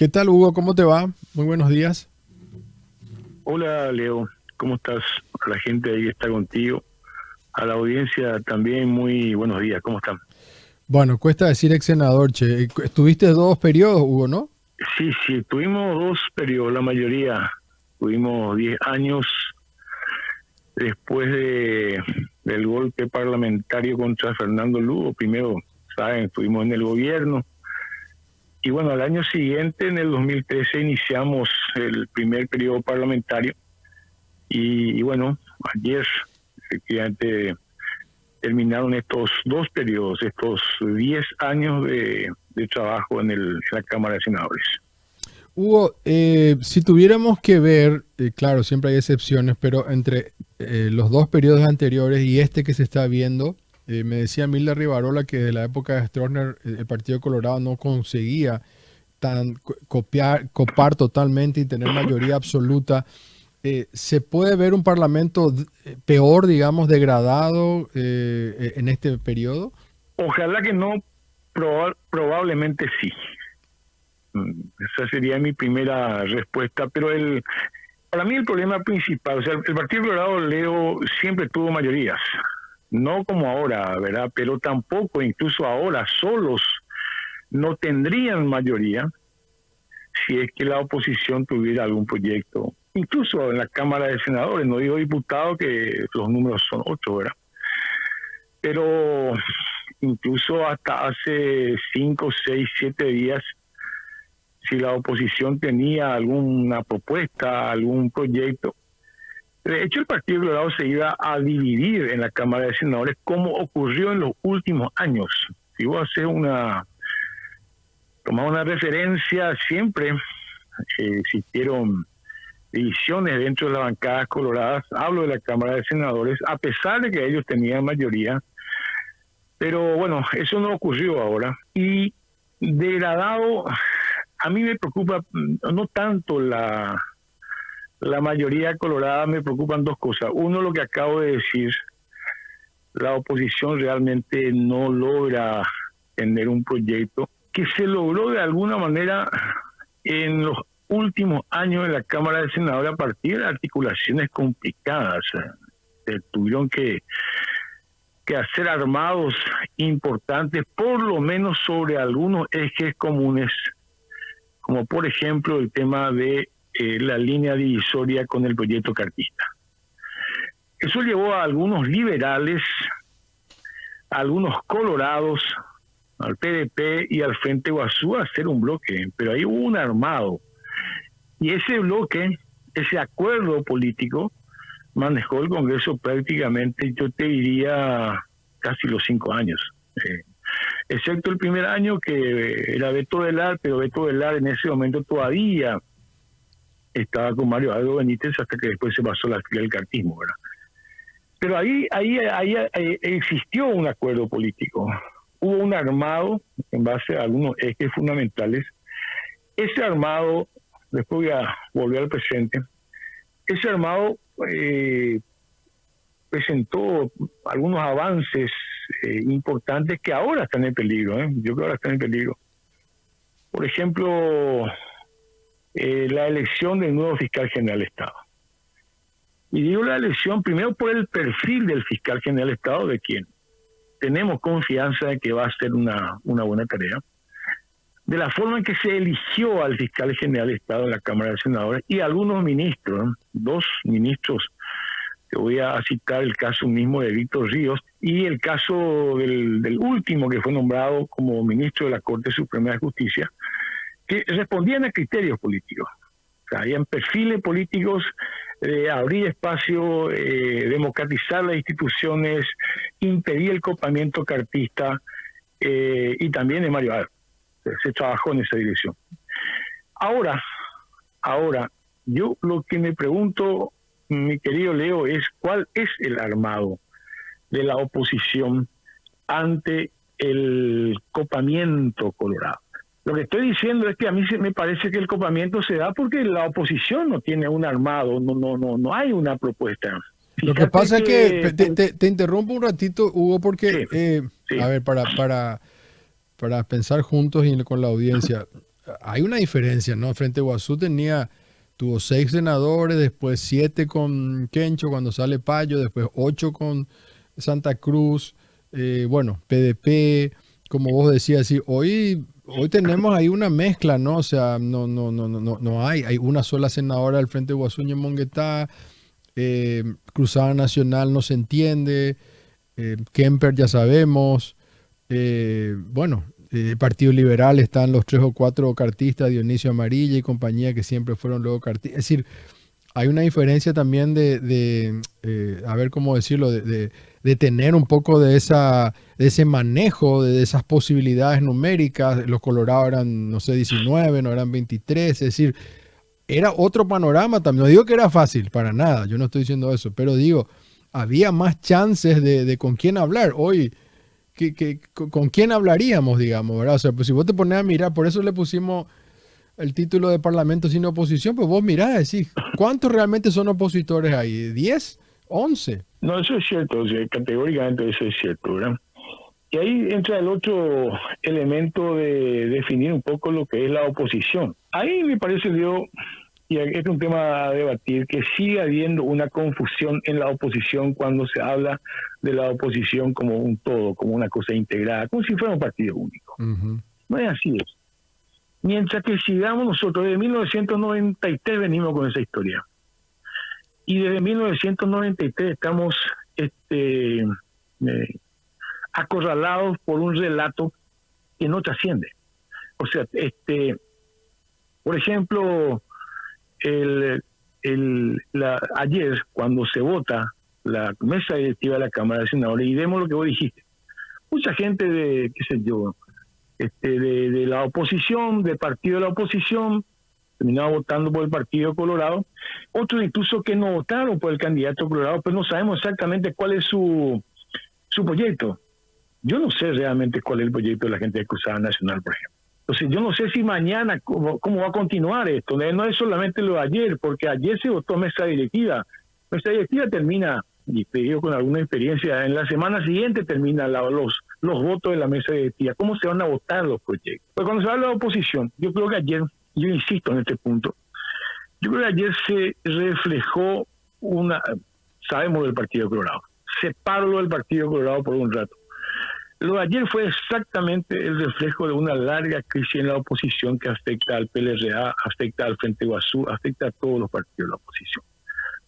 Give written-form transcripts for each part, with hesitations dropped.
¿Qué tal, Hugo? ¿Cómo te va? Muy buenos días. Hola Leo, ¿cómo estás? A la gente ahí que está contigo, a la audiencia también muy buenos días, ¿cómo están? Bueno, cuesta decir ex senador, che. Estuviste dos periodos, Hugo, ¿no? Sí, tuvimos dos periodos, la mayoría, tuvimos 10 años después del golpe parlamentario contra Fernando Lugo. Primero, saben, estuvimos en el gobierno y bueno, al año siguiente, en el 2013, iniciamos el primer periodo parlamentario y bueno, ayer efectivamente terminaron estos dos periodos, estos 10 años de trabajo en la Cámara de Senadores. Hugo, si tuviéramos que ver, claro, siempre hay excepciones, pero entre los dos periodos anteriores y este que se está viendo, me decía Milda Rivarola que de la época de Stroessner el Partido Colorado no conseguía copar totalmente y tener mayoría absoluta. ¿Se puede ver un parlamento peor, digamos, degradado en este periodo? Ojalá que no, probablemente sí. Esa sería mi primera respuesta, pero para mí el problema principal, o sea, el Partido Colorado, Leo, siempre tuvo mayorías, no como ahora, ¿verdad? Pero tampoco, incluso ahora, solos no tendrían mayoría si es que la oposición tuviera algún proyecto, incluso en la Cámara de Senadores, no digo diputados, que los números son 8, ¿verdad? Pero incluso hasta hace 5, 6, 7 días, si la oposición tenía alguna propuesta, algún proyecto, de hecho el Partido Colorado se iba a dividir en la Cámara de Senadores como ocurrió en los últimos años. Si vos haces tomar una referencia, siempre existieron divisiones dentro de las bancadas coloradas. Hablo de la Cámara de Senadores, a pesar de que ellos tenían mayoría, pero bueno, eso no ocurrió ahora. Y degradado, a mí me preocupa no tanto la mayoría colorada, me preocupan dos cosas. Uno, lo que acabo de decir, la oposición realmente no logra tener un proyecto que se logró de alguna manera en los últimos años de la Cámara de Senadores a partir de articulaciones complicadas. Tuvieron que hacer armados importantes, por lo menos sobre algunos ejes comunes, como por ejemplo el tema de la línea divisoria con el proyecto cartista. Eso llevó a algunos liberales, a algunos colorados, al PDP y al Frente Guazú a hacer un bloque, pero ahí hubo un armado. Y ese bloque, ese acuerdo político, manejó el Congreso prácticamente, yo te diría, casi los 5 años. Excepto el primer año que era Beto Velar, pero Beto Velar en ese momento todavía estaba con Mario Aldo Benítez hasta que después se pasó la fila del cartismo, ¿verdad? Pero ahí existió un acuerdo político. Hubo un armado en base a algunos ejes fundamentales. Ese armado, después voy a volver al presente, ese armado presentó algunos avances importantes que ahora están en peligro. Yo creo que ahora están en peligro. Por ejemplo, la elección del nuevo fiscal general del Estado. Y digo la elección primero por el perfil del fiscal general del Estado, de quien tenemos confianza de que va a hacer una buena tarea, de la forma en que se eligió al fiscal general del Estado en la Cámara de Senadores y algunos ministros, dos ministros, te voy a citar el caso mismo de Víctor Ríos y el caso del último que fue nombrado como ministro de la Corte Suprema de Justicia, que respondían a criterios políticos. O sea, habían perfiles políticos, abrir espacio, democratizar las instituciones, impedir el copamiento cartista y también de Mario Ar. Se trabajó en esa dirección. Ahora, yo lo que me pregunto, mi querido Leo, es cuál es el armado de la oposición ante el copamiento colorado. Lo que estoy diciendo es que a mí me parece que el copamiento se da porque la oposición no tiene un armado, no hay una propuesta. Lo que Fíjate pasa es que que te interrumpo un ratito, Hugo, porque, sí, a ver, para pensar juntos y con la audiencia, hay una diferencia, ¿no? Frente a Iguazú tuvo 6 senadores, después 7 con Kencho cuando sale Payo, después 8 con Santa Cruz, bueno, PDP, como vos decías, sí, hoy tenemos ahí una mezcla, ¿no? O sea, no hay una sola senadora al frente de Iguazú y Monguetá, Cruzada Nacional no se entiende, Kemper ya sabemos, bueno, Partido Liberal están los 3 o 4 cartistas, Dionisio Amarilla y compañía, que siempre fueron luego cartistas. Es decir, hay una diferencia también a ver cómo decirlo, de tener un poco de ese manejo, de esas posibilidades numéricas. Los colorados eran, no sé, 19, no eran 23, es decir, era otro panorama también. No digo que era fácil, para nada, yo no estoy diciendo eso, pero digo, había más chances de con quién hablar. Hoy, ¿con quién hablaríamos, digamos, verdad? O sea, pues si vos te pones a mirar, por eso le pusimos el título de Parlamento sin oposición, pues vos mirás y decís, ¿cuántos realmente son opositores ahí? ¿10? ¿11? No, eso es cierto, o sea, categóricamente eso es cierto, ¿verdad? Y ahí entra el otro elemento de definir un poco lo que es la oposición. Ahí me parece, y es un tema a debatir, que sigue habiendo una confusión en la oposición cuando se habla de la oposición como un todo, como una cosa integrada, como si fuera un partido único. No es así. Mientras que sigamos nosotros, desde 1993 venimos con esa historia. Y desde 1993 estamos acorralados por un relato que no trasciende. O sea, por ejemplo, ayer cuando se vota la mesa directiva de la Cámara de Senadores, y vemos lo que vos dijiste, mucha gente de, qué sé yo, de la oposición, del partido de la oposición, terminaba votando por el Partido Colorado, otros incluso que no votaron por el candidato Colorado, pero no sabemos exactamente cuál es su proyecto. Yo no sé realmente cuál es el proyecto de la gente de Cruzada Nacional, por ejemplo. Entonces, yo no sé si mañana cómo va a continuar esto. No es solamente lo de ayer, porque ayer se votó mesa directiva. Mesa directiva termina, y te digo con alguna experiencia, en la semana siguiente termina los votos de la mesa directiva. ¿Cómo se van a votar los proyectos? Pues cuando se habla de oposición, yo creo que ayer, yo insisto en este punto, yo creo que ayer se reflejó sabemos del Partido Colorado, sepáralo del Partido Colorado por un rato. Lo de ayer fue exactamente el reflejo de una larga crisis en la oposición que afecta al PLRA, afecta al Frente Iguazú, afecta a todos los partidos de la oposición.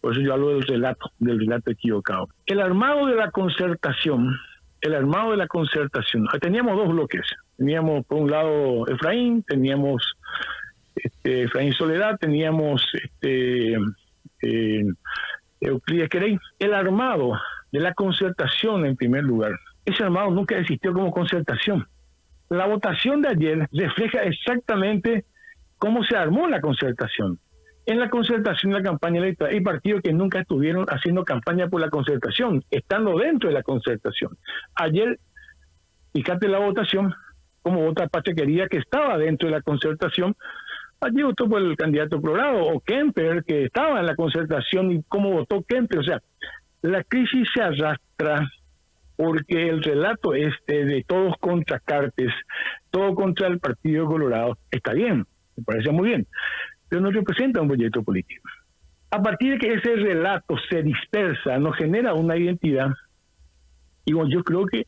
Por eso yo hablo del relato equivocado. El armado de la concertación, teníamos 2 bloques. Teníamos por un lado Efraín, teníamos Efraín Soledad, teníamos Euclides Querey. El armado de la concertación, en primer lugar, ese armado nunca existió como concertación. La votación de ayer refleja exactamente cómo se armó la concertación. En la concertación de la campaña electoral hay partidos que nunca estuvieron haciendo campaña por la concertación, estando dentro de la concertación. Ayer, fíjate la votación, como vota Pachequería, que estaba dentro de la concertación. Allí votó por el candidato Colorado, o Kemper, que estaba en la concertación, y cómo votó Kemper. O sea, la crisis se arrastra porque el relato de todos contra Cartes, todo contra el Partido Colorado, está bien, me parece muy bien, pero no representa un proyecto político. A partir de que ese relato se dispersa, nos genera una identidad, y bueno, yo creo que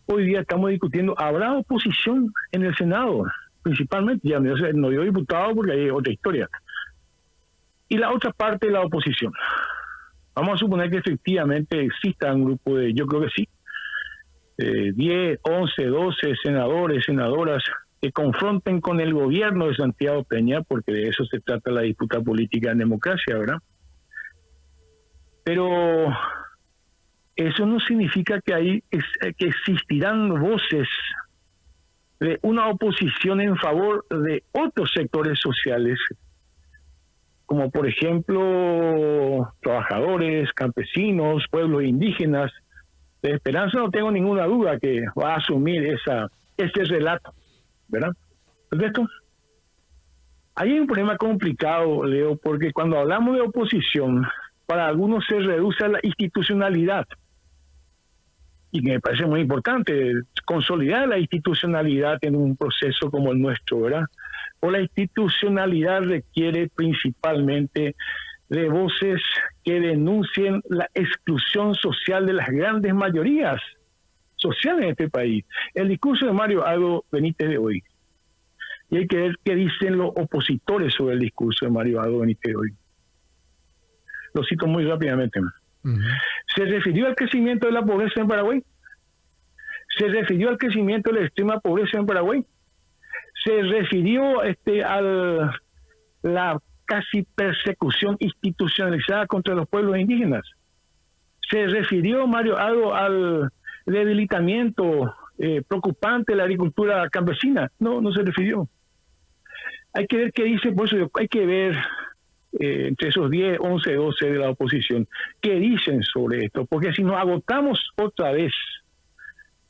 hoy día estamos discutiendo, ¿habrá oposición en el Senado? Principalmente, ya no digo diputado porque hay otra historia. Y la otra parte de la oposición. Vamos a suponer que efectivamente exista un grupo yo creo que sí, 10, 11, 12 senadores, senadoras que confronten con el gobierno de Santiago Peña, porque de eso se trata la disputa política en democracia, ¿verdad? Pero eso no significa que existirán voces de una oposición en favor de otros sectores sociales, como por ejemplo trabajadores, campesinos, pueblos indígenas. De Esperanza no tengo ninguna duda que va a asumir ese relato, ¿verdad? ¿Correcto? Ahí hay un problema complicado, Leo, porque cuando hablamos de oposición, para algunos se reduce a la institucionalidad. y me parece muy importante, consolidar la institucionalidad en un proceso como el nuestro, ¿verdad? O la institucionalidad requiere principalmente de voces que denuncien la exclusión social de las grandes mayorías sociales en este país. El discurso de Mario Aldo Benítez de hoy, y hay que ver qué dicen los opositores sobre el discurso de Mario Aldo Benítez de hoy. Lo cito muy rápidamente. ¿Se refirió al crecimiento de la pobreza en Paraguay? ¿Se refirió al crecimiento de la extrema pobreza en Paraguay? ¿Se refirió a la casi persecución institucionalizada contra los pueblos indígenas? ¿Se refirió Mario Aldo al debilitamiento preocupante de la agricultura campesina? No, no se refirió. Hay que ver qué dice, por eso hay que ver entre esos 10, 11, 12 de la oposición, qué dicen sobre esto, porque si nos agotamos otra vez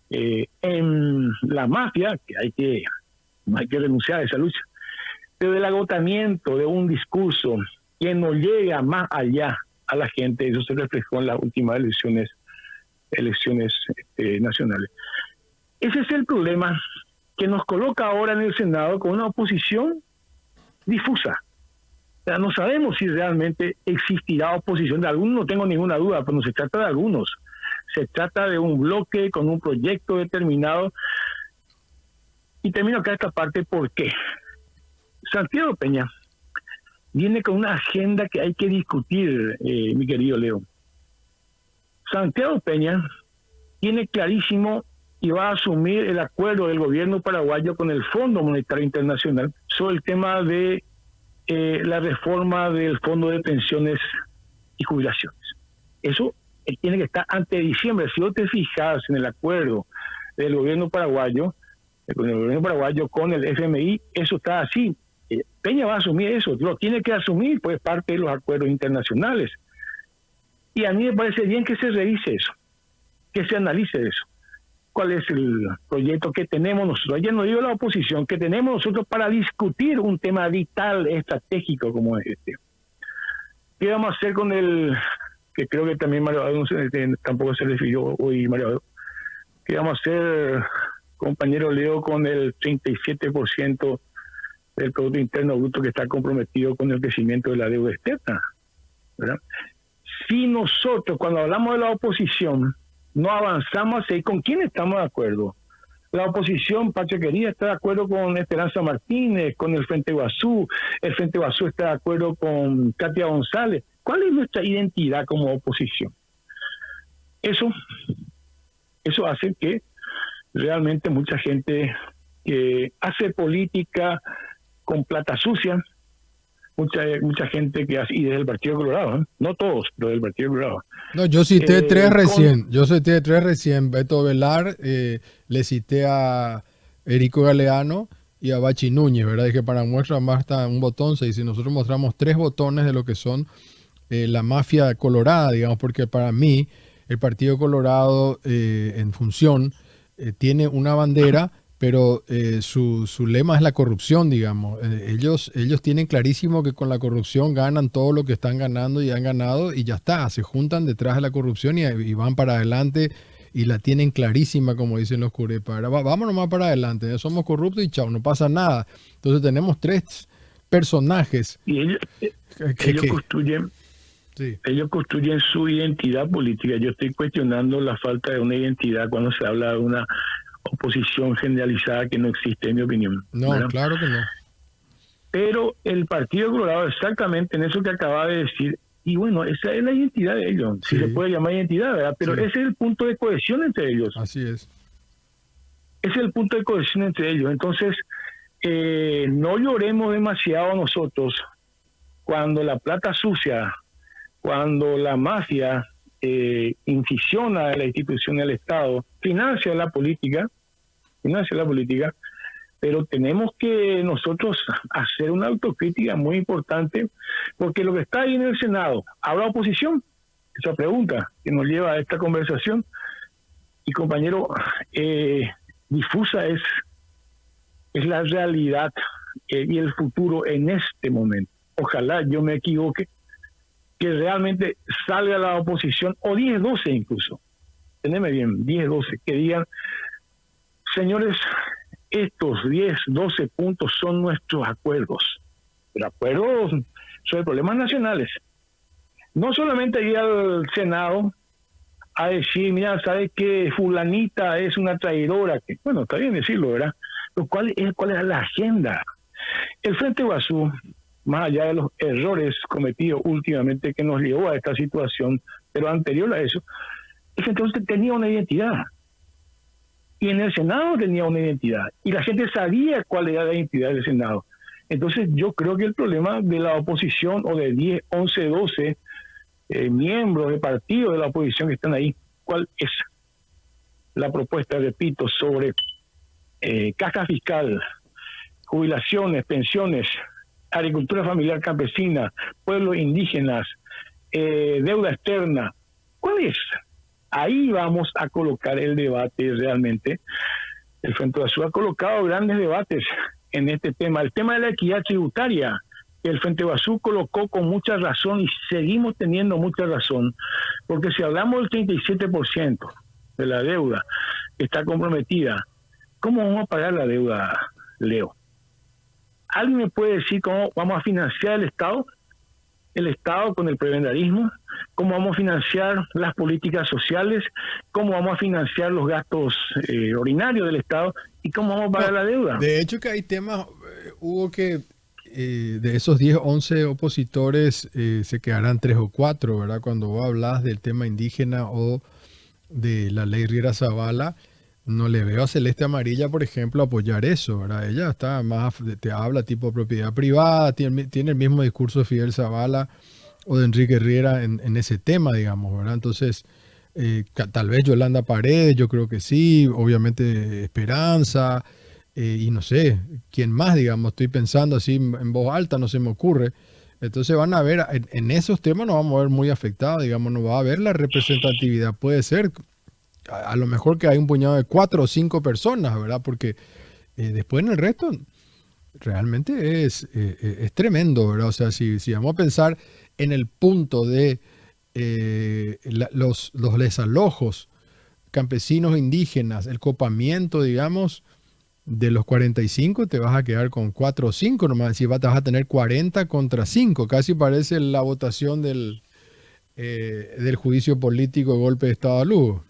en la mafia, que hay que renunciar a esa lucha, pero el agotamiento de un discurso que no llega más allá a la gente, eso se reflejó en las últimas elecciones nacionales. Ese es el problema que nos coloca ahora en el Senado con una oposición difusa. O sea, no sabemos si realmente existirá oposición de algunos, no tengo ninguna duda, pero no se trata de algunos. Se trata de un bloque con un proyecto determinado. Y termino acá esta parte, ¿por qué? Santiago Peña viene con una agenda que hay que discutir, mi querido Leo. Santiago Peña tiene clarísimo y va a asumir el acuerdo del gobierno paraguayo con el Fondo Monetario Internacional sobre el tema de la reforma del Fondo de Pensiones y Jubilaciones. Eso tiene que estar antes de diciembre. Si vos te fijas en el acuerdo del gobierno paraguayo, con el FMI, eso está así. Peña va a asumir eso, lo tiene que asumir, pues parte de los acuerdos internacionales. Y a mí me parece bien que se revise eso, que se analice eso. ¿Cuál es el proyecto que tenemos nosotros? Ya no digo la oposición, que tenemos nosotros para discutir un tema vital, estratégico como es este. ¿Qué vamos a hacer con que creo que también Mario Aldo tampoco se refirió hoy, Mario Aldo? ¿Qué vamos a hacer, compañero Leo, con el 37% del Producto Interno Bruto que está comprometido con el crecimiento de la deuda externa, ¿verdad? Si nosotros, cuando hablamos de la oposición, no avanzamos así, ¿con quién estamos de acuerdo? La oposición, Pacho querida, está de acuerdo con Esperanza Martínez, con el Frente Guazú está de acuerdo con Katia González. ¿Cuál es nuestra identidad como oposición? Eso hace que realmente mucha gente que hace política con plata sucia, mucha gente que hace, y desde el Partido Colorado, no todos, pero del Partido Colorado. No, yo cité tres recién, Beto Velar, le cité a Erico Galeano y a Bachi Núñez, ¿verdad? Dije, para muestra basta un botón, y si nosotros mostramos 3 botones de lo que son la mafia colorada, digamos, porque para mí el Partido Colorado en función tiene una bandera, pero su lema es la corrupción, digamos. Ellos tienen clarísimo que con la corrupción ganan todo lo que están ganando y han ganado y ya está. Se juntan detrás de la corrupción y van para adelante y la tienen clarísima, como dicen los curepas. Vámonos más para adelante. Somos corruptos y chao, no pasa nada. Entonces tenemos 3 personajes. Y ellos construyen... Sí. Ellos construyen su identidad política. Yo estoy cuestionando la falta de una identidad cuando se habla de una oposición generalizada que no existe, en mi opinión. No, ¿verdad? Claro que no. Pero el Partido Colorado, exactamente en eso que acaba de decir, y bueno, esa es la identidad de ellos, sí. Si se puede llamar identidad, ¿verdad? Pero sí. Ese es el punto de cohesión entre ellos. Así es. Ese es el punto de cohesión entre ellos. Entonces, no lloremos demasiado nosotros cuando la plata sucia, cuando la mafia incisiona a la institución del Estado, financia la política, pero tenemos que nosotros hacer una autocrítica muy importante, porque lo que está ahí en el Senado, ¿habrá oposición? Esa pregunta que nos lleva a esta conversación. Y compañero, difusa es la realidad y el futuro en este momento. Ojalá yo me equivoque, que realmente salga la oposición, o 10, 12 incluso, teneme bien, 10, 12, que digan, señores, estos 10, 12 puntos son nuestros acuerdos, pero acuerdos sobre problemas nacionales. No solamente ir al Senado a decir, mira, ¿sabes que fulanita es una traidora? Que, bueno, está bien decirlo, ¿verdad? Pero ¿cuál es la agenda? El Frente Guazú, más allá de los errores cometidos últimamente que nos llevó a esta situación, pero anterior a eso, el Frente Guazú tenía una identidad. Y en el Senado tenía una identidad. Y la gente sabía cuál era la identidad del Senado. Entonces yo creo que el problema de la oposición, o de 10, 11, 12 miembros de partidos de la oposición que están ahí, ¿cuál es la propuesta, repito, sobre caja fiscal, jubilaciones, pensiones, agricultura familiar campesina, pueblos indígenas, deuda externa? ¿Cuál es? Ahí vamos a colocar el debate realmente. El Frente Guazú ha colocado grandes debates en este tema. El tema de la equidad tributaria, el Frente Guazú colocó con mucha razón, y seguimos teniendo mucha razón, porque si hablamos del 37% de la deuda que está comprometida, ¿cómo vamos a pagar la deuda, Leo? ¿Alguien me puede decir cómo vamos a financiar el Estado? El Estado con el prebendarismo, cómo vamos a financiar las políticas sociales, cómo vamos a financiar los gastos ordinarios del Estado y cómo vamos a pagar la deuda. De hecho que hay temas, Hugo, que de esos 10, 11 opositores se quedarán 3 o 4, ¿verdad? Cuando vos hablas del tema indígena o de la ley Riera Zavala, no le veo a Celeste Amarilla, por ejemplo, apoyar eso, ¿verdad? Ella está más, te habla tipo propiedad privada, tiene el mismo discurso de Fidel Zavala o de Enrique Riera en ese tema, digamos, ¿verdad? Entonces, tal vez Yolanda Paredes, yo creo que sí, obviamente Esperanza, y no sé, quién más, digamos, estoy pensando así en voz alta, no se me ocurre. Entonces van a ver, en esos temas nos vamos a ver muy afectados, digamos, no va a haber la representatividad, puede ser a lo mejor que hay un puñado de 4 o 5 personas, ¿verdad? Porque después en el resto realmente es tremendo, ¿verdad? O sea, si vamos a pensar en el punto de los desalojos campesinos indígenas, el copamiento, digamos, de los 45 te vas a quedar con 4 o 5 nomás. Si vas a tener 40 contra 5, casi parece la votación del juicio político de golpe de Estado a Lugo.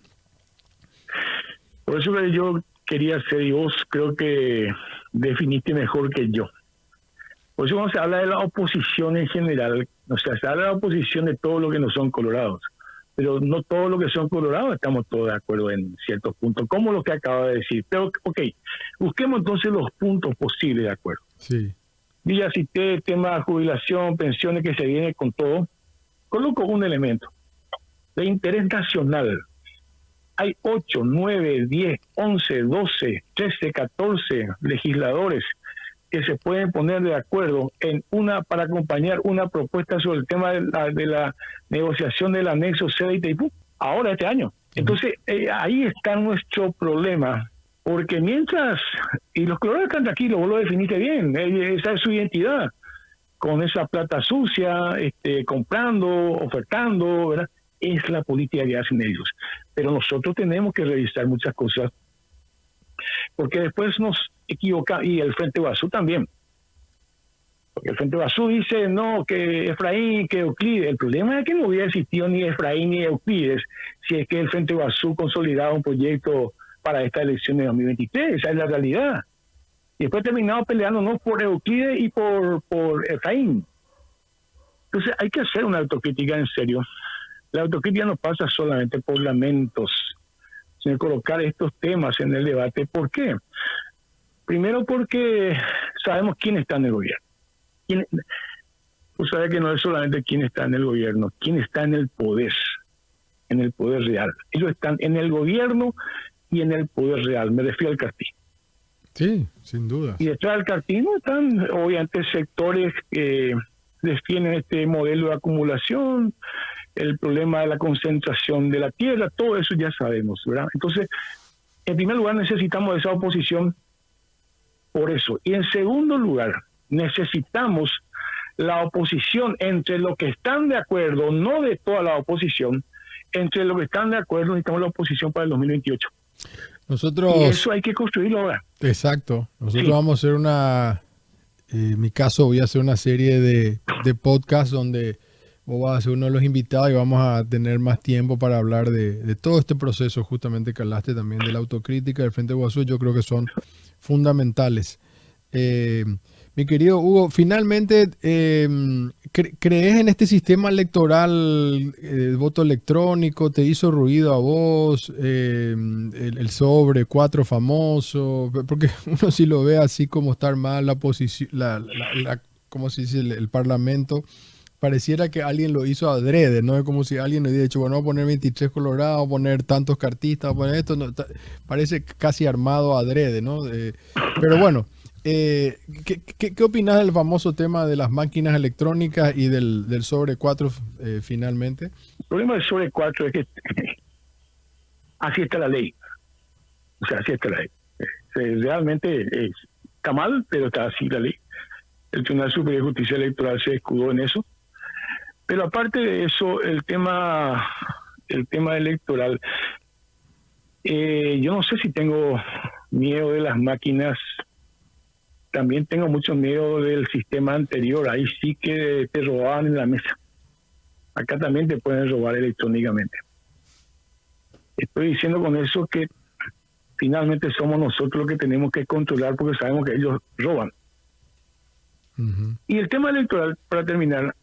Por eso que yo quería hacer, y vos creo que definiste mejor que yo. Por eso cuando se habla de la oposición en general, o sea, se habla de la oposición de todo lo que no son colorados, pero no todo lo que son colorados estamos todos de acuerdo en ciertos puntos, como lo que acaba de decir. Pero, ok, busquemos entonces los puntos posibles de acuerdo. Sí. Yo ya cité el tema de jubilación, pensiones, que se viene con todo. Coloco un elemento de interés nacional. Hay 8, 9, 10, 11, 12, 13, 14 legisladores que se pueden poner de acuerdo en para acompañar una propuesta sobre el tema de la negociación del anexo C de Itaipú, ahora este año. Entonces, ahí está nuestro problema, porque mientras, y los colorados están tranquilos, vos lo definiste bien, esa es su identidad, con esa plata sucia, comprando, ofertando, ¿verdad? Es la política que hacen ellos. Pero nosotros tenemos que revisar muchas cosas, porque después nos equivocamos, y el Frente Guazú también. Porque el Frente Guazú dice, no, que Efraín, que Euclides. El problema es que no hubiera existido ni Efraín ni Euclides si es que el Frente Guazú consolidaba un proyecto para esta elección de 2023. Esa es la realidad. Y después terminamos peleándonos por Euclides y por Efraín. Entonces hay que hacer una autocrítica en serio. La autocrítica no pasa solamente por lamentos, sino colocar estos temas en el debate. ¿Por qué? Primero porque sabemos quién está en el gobierno. Tú sabes que no es solamente quién está en el gobierno, quién está en el poder real. Ellos están en el gobierno y en el poder real, me refiero al Cartí. Sí, sin duda. Y detrás del Cartí no están, obviamente, sectores que defienden este modelo de acumulación, el problema de la concentración de la tierra, todo eso ya sabemos, ¿verdad? Entonces, en primer lugar necesitamos esa oposición por eso. Y en segundo lugar, necesitamos la oposición entre los que están de acuerdo, no de toda la oposición, entre los que están de acuerdo necesitamos la oposición para el 2028. Nosotros... Y eso hay que construirlo ahora. Exacto. Nosotros vamos a hacer en mi caso voy a hacer una serie de podcasts donde vos vas a ser uno de los invitados y vamos a tener más tiempo para hablar de todo este proceso justamente que hablaste también de la autocrítica del Frente Guasú. Yo creo que son fundamentales. Mi querido Hugo, finalmente, ¿crees en este sistema electoral, voto electrónico? ¿Te hizo ruido a vos el sobre 4 famoso? Porque uno sí lo ve así como estar mal la posición, ¿cómo se dice? El Parlamento. Pareciera que alguien lo hizo adrede, ¿no? Es como si alguien le hubiera dicho, bueno, voy a poner 23 colorados, voy a poner tantos cartistas, voy a poner esto. No, parece casi armado adrede, ¿no? Pero bueno, ¿qué opinas del famoso tema de las máquinas electrónicas y del sobre 4 finalmente? El problema del sobre 4 es que así está la ley. O sea, así está la ley. Realmente está mal, pero está así la ley. El Tribunal Superior de Justicia Electoral se escudó en eso. Pero aparte de eso, el tema electoral, yo no sé si tengo miedo de las máquinas, también tengo mucho miedo del sistema anterior, ahí sí que te robaban en la mesa. Acá también te pueden robar electrónicamente. Estoy diciendo con eso que finalmente somos nosotros los que tenemos que controlar porque sabemos que ellos roban. Uh-huh. Y el tema electoral, para terminar,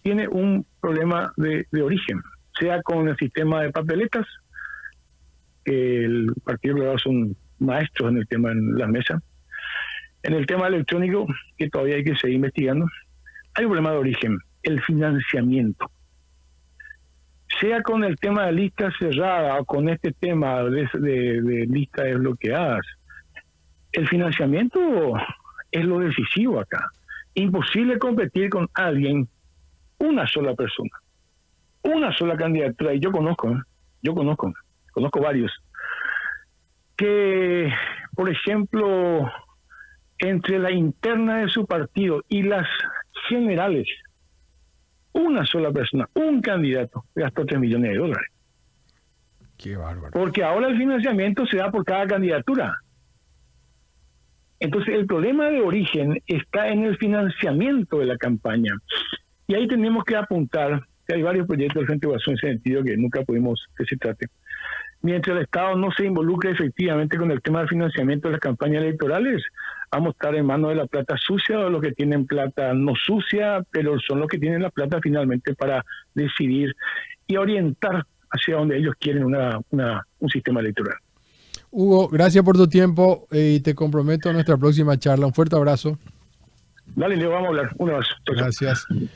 tiene un problema de origen, sea con el sistema de papeletas, que el Partido Colorado son maestros en el tema en la mesa, en el tema electrónico, que todavía hay que seguir investigando, hay un problema de origen, el financiamiento. Sea con el tema de listas cerradas o con este tema de listas desbloqueadas, el financiamiento es lo decisivo acá. Imposible competir con alguien, una sola persona, una sola candidatura, y yo conozco varios, que, por ejemplo, entre la interna de su partido y las generales, una sola persona, un candidato, gastó $3 millones. Qué bárbaro. Porque ahora el financiamiento se da por cada candidatura. Entonces, el problema de origen está en el financiamiento de la campaña. Y ahí tenemos que apuntar, que hay varios proyectos del Frente Guasú en ese sentido que nunca pudimos que se trate. Mientras el Estado no se involucre efectivamente con el tema del financiamiento de las campañas electorales, vamos a estar en manos de la plata sucia o los que tienen plata no sucia, pero son los que tienen la plata finalmente para decidir y orientar hacia donde ellos quieren un sistema electoral. Hugo, gracias por tu tiempo y te comprometo a nuestra próxima charla. Un fuerte abrazo. Dale, Leo, vamos a hablar. Un abrazo. Gracias.